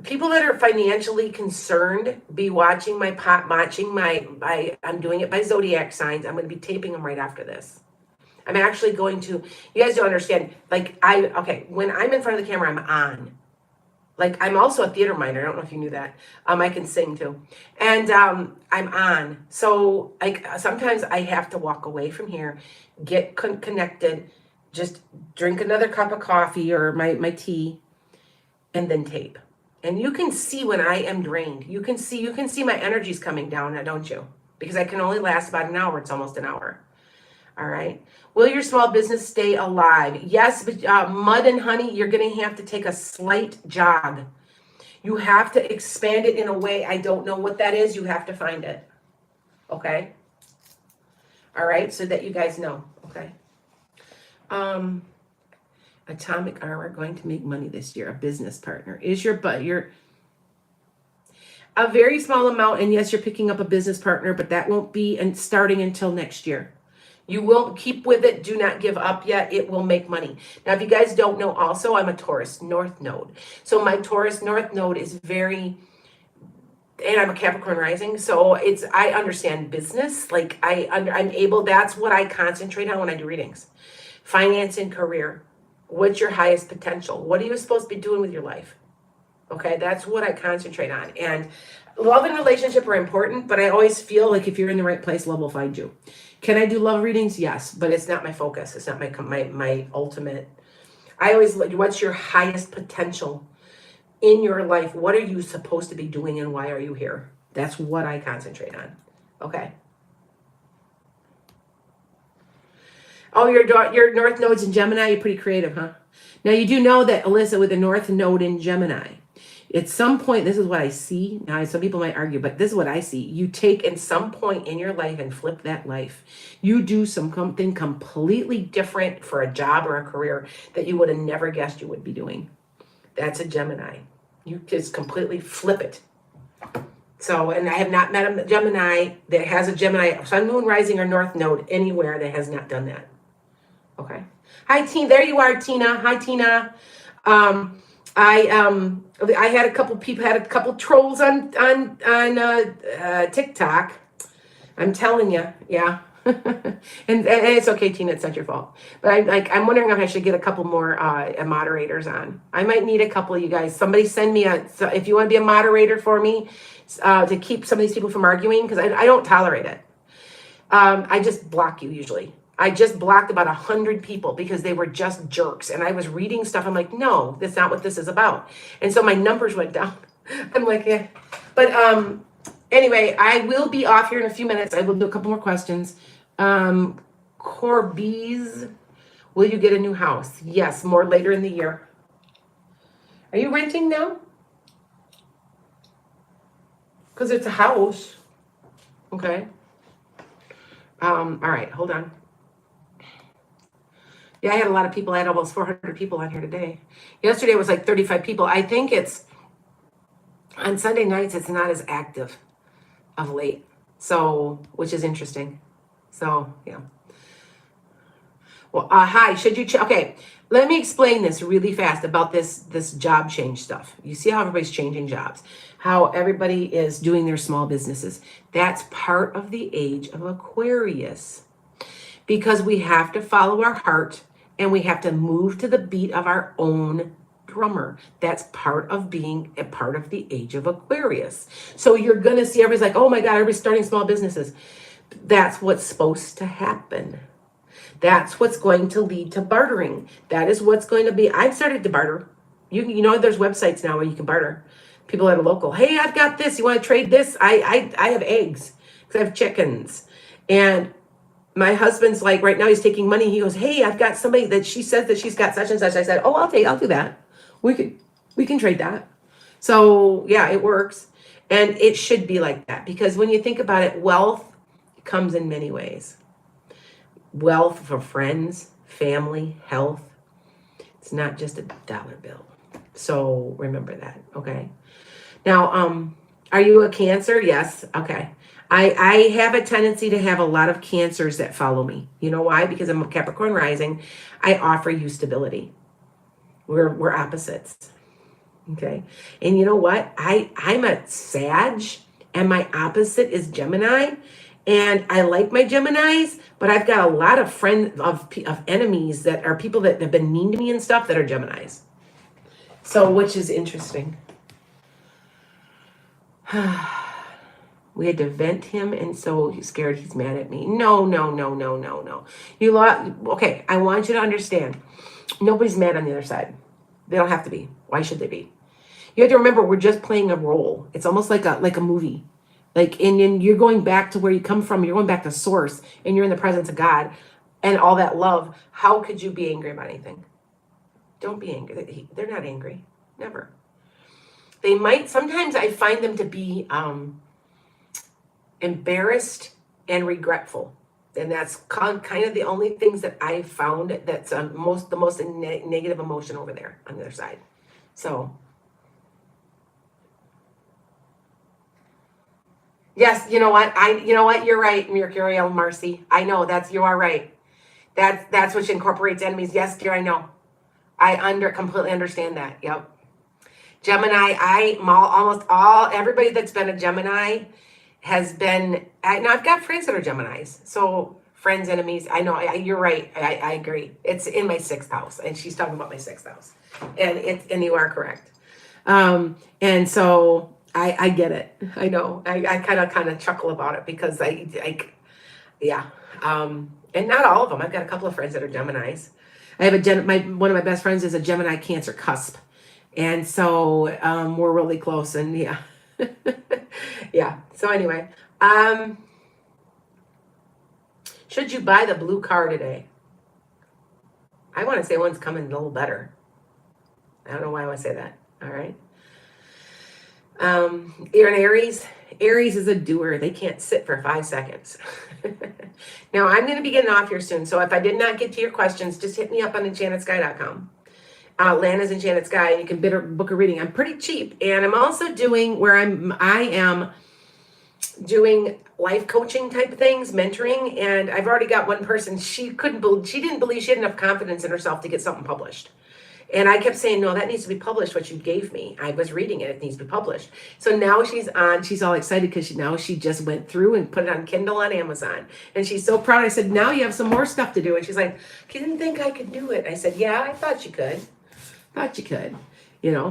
People that are financially concerned, be watching I'm doing it by zodiac signs. I'm going to be taping them right after this. I'm actually going to, you guys don't understand, when I'm in front of the camera, I'm on. I'm also a theater minor. I don't know if you knew that. I can sing too. And I'm on. So sometimes I have to walk away from here, get connected, just drink another cup of coffee or my tea, and then tape. And you can see when I am drained. You can see my energy's coming down, don't you? Because I can only last about an hour. It's almost an hour. All right. Will your small business stay alive? Yes, but Mud and Honey, you're going to have to take a slight jog. You have to expand it in a way. I don't know what that is. You have to find it. Okay. All right, so that you guys know. Okay. Atomic Armor going to make money this year. A business partner is your a very small amount, and yes, you're picking up a business partner, but that won't be starting until next year. You will keep with it. Do not give up yet. It will make money. Now, if you guys don't know, also, I'm a Taurus North Node. So my Taurus North Node is very, and I'm a Capricorn rising. So I understand business. Like I'm able, that's what I concentrate on when I do readings. Finance and career. What's your highest potential? What are you supposed to be doing with your life? Okay, that's what I concentrate on. And love and relationship are important, but I always feel like if you're in the right place, love will find you. Can I do love readings? Yes, but it's not my focus. It's not my ultimate. I always look, what's your highest potential in your life? What are you supposed to be doing and why are you here? That's what I concentrate on. Okay. Oh, your North Node's in Gemini. You're pretty creative, huh? Now, you do know that, Alyssa, with the North Node in Gemini, at some point, this is what I see. Now, some people might argue, but this is what I see. You take in some point in your life and flip that life. You do something completely different for a job or a career that you would have never guessed you would be doing. That's a Gemini. You just completely flip it. So, and I have not met a Gemini that has a Gemini, Sun, Moon, Rising, or North Node anywhere that has not done that. Okay. Hi, Tina. There you are, Tina. Hi, Tina. I had a couple people, had a couple trolls on TikTok. I'm telling you, yeah. and it's okay, Tina. It's not your fault. But I'm wondering if I should get a couple more moderators on. I might need a couple of you guys. Somebody send me if you want to be a moderator for me to keep some of these people from arguing, because I don't tolerate it. I just block you usually. I just blocked about 100 people because they were just jerks. And I was reading stuff. I'm like, no, that's not what this is about. And so my numbers went down. I'm like, yeah. But anyway, I will be off here in a few minutes. I will do a couple more questions. Corbees, will you get a new house? Yes, more later in the year. Are you renting now? Because it's a house. Okay. All right, hold on. Yeah, I had a lot of people. I had almost 400 people on here today. Yesterday was like 35 people. I think it's, on Sunday nights, it's not as active of late. So, which is interesting. So, yeah. Well, hi, should you, okay, let me explain this really fast about this job change stuff. You see how everybody's changing jobs, how everybody is doing their small businesses. That's part of the age of Aquarius, because we have to follow our heart and we have to move to the beat of our own drummer. That's part of being a part of the age of Aquarius. So you're going to see everybody's like, oh my God, everybody's starting small businesses. That's what's supposed to happen. That's what's going to lead to bartering. That is what's going to be. I've started to barter. You know, there's websites now where you can barter. People that are local. Hey, I've got this. You want to trade this? I have eggs because I have chickens. And my husband's like, right now he's taking money. He goes, hey, I've got somebody that she says that she's got such and such. I said, oh, I'll do that. We can trade that. So yeah, it works. And it should be like that, because when you think about it, wealth comes in many ways. Wealth for friends, family, health. It's not just a dollar bill. So remember that, okay? Now, are you a Cancer? Yes, okay. I have a tendency to have a lot of Cancers that follow me. You know why? Because I'm a Capricorn rising. I offer you stability. We're opposites, okay? And you know what? I'm a Sag, and my opposite is Gemini. And I like my Geminis, but I've got a lot of of enemies that are people that have been mean to me and stuff that are Geminis. So, which is interesting. We had to vent him, and so he's scared he's mad at me. No. Okay, I want you to understand. Nobody's mad on the other side. They don't have to be. Why should they be? You have to remember, we're just playing a role. It's almost like a movie. Like, and you're going back to where you come from. You're going back to source, and you're in the presence of God and all that love. How could you be angry about anything? Don't be angry. They're not angry. Never. They might, sometimes I find them to be embarrassed and regretful. And that's kind of the only things that I found that's the most negative emotion over there on the other side. So yes, you know what, you're right, Mercurial Marcy. I know you are right. That's which incorporates enemies. Yes, dear, I know. I completely understand that. Yep. Gemini, almost everybody that's been a Gemini has been. Now I've got friends that are Geminis, so friends, enemies. I know. You're right. I agree. It's in my sixth house, and she's talking about my sixth house, and you are correct. And so I get it. I know. I kind of chuckle about it because yeah. And not all of them. I've got a couple of friends that are Geminis. I have one of my best friends is a Gemini Cancer cusp. And so we're really close, and yeah. Yeah. So anyway, should you buy the blue car today? I want to say one's coming a little better. I don't know why I want to say that. All right. You're an Aries. Aries is a doer. They can't sit for 5 seconds. Now, I'm going to be getting off here soon. So if I did not get to your questions, just hit me up on enchantedskye.com. Lana's Enchanted Skye, and you can book a reading. I'm pretty cheap, and I'm also doing where I am doing life coaching type of things, mentoring, and I've already got one person. She didn't believe she had enough confidence in herself to get something published. And I kept saying, no, that needs to be published, what you gave me. I was reading it. It needs to be published. So now she's all excited because she just went through and put it on Kindle on Amazon. And she's so proud. I said, now you have some more stuff to do. And she's like, I didn't think I could do it. I said, yeah, I thought you could.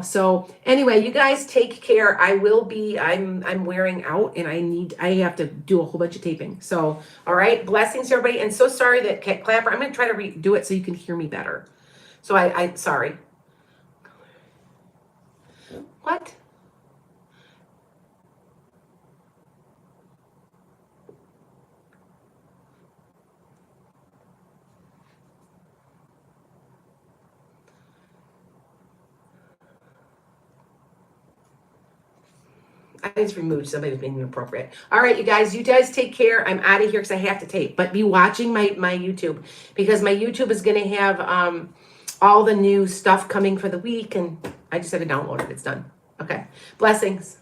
So anyway, you guys take care. I'm wearing out, and I have to do a whole bunch of taping. So, all right, blessings everybody. And so sorry that Clapper, I'm going to try to redo it so you can hear me better. So I sorry. What? I just removed somebody who's being inappropriate. All right, you guys take care. I'm out of here because I have to tape. But be watching my YouTube, because my YouTube is going to have all the new stuff coming for the week. And I just had to download it. It's done. Okay. Blessings.